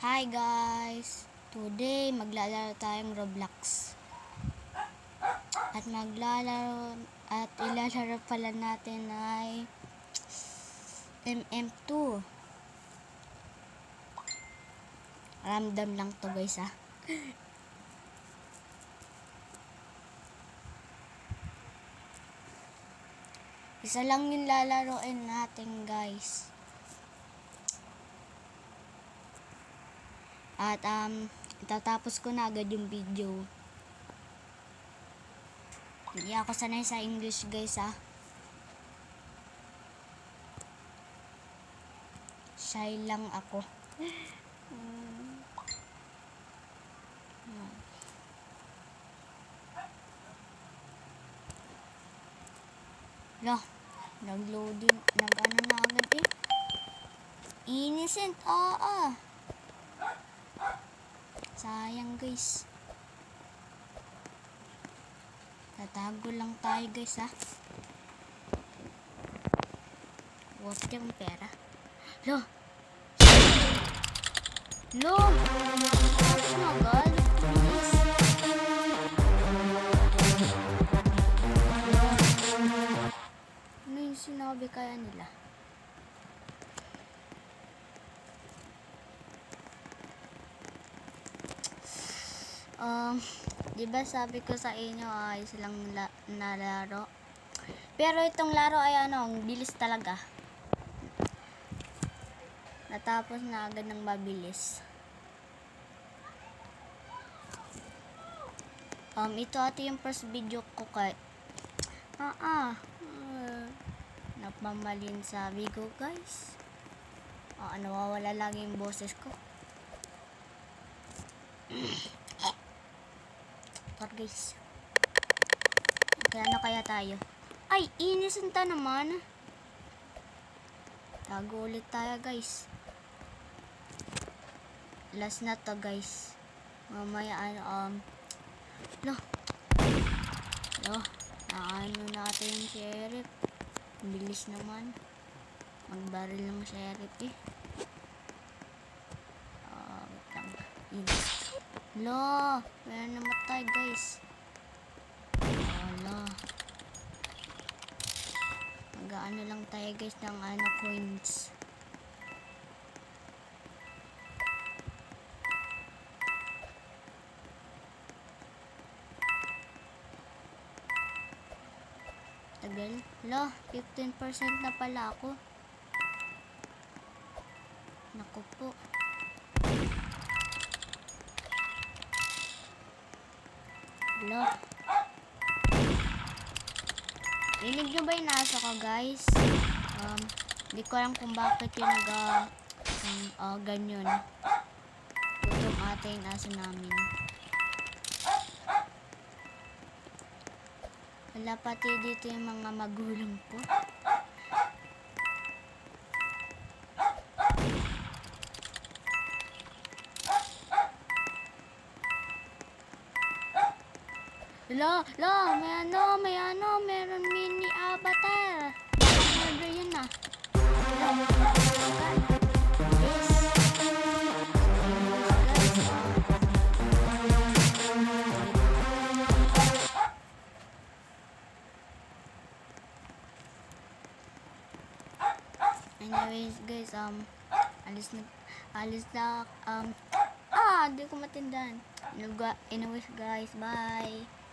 Hi guys! Today maglalaro tayong Roblox. At ilalaro pala natin ay MM2. Random lang to guys ha. Isa lang yung lalaroin natin guys. At itatapos ko na agad yung video. Hindi ako sanay sa English guys ha. Shy lang ako. Lah, nag-loading, nag-ano na agad eh. Innocent, sayang guys. Tatago lang tayo guys ha. Worth yung pera. Lo! Lo! Tapos na agad. Ano yung sinabi kaya nila? Diba sabi ko sa inyo ay silang nalaro. Pero itong laro ay ang bilis talaga. Natapos na agad ng mabilis. Ito yung first video ko kay napamamalin sa Vigo guys. Nawawala lang yung boses ko. Guys. Kaya ano kaya tayo? Ay, innocent naman. Tago ulit tayo guys. Last na to guys. Mamaya naano natin yung sheriff. Bilis naman. Magbaril ng sheriff eh. Wait lang. Meron namatay guys. Mag-ano lang tayo guys ng coins. Tagal. 15% na pala ako. Naku po. Rinig nyo ba yung aso ko guys? Hindi ko alam kung bakit yung ganyan. Itong ating aso namin. Wala pati dito yung mga magulang ko. Meron mini avatar. Order yun na. Anyways guys, alis na, di ko matindan. Anyways guys, bye.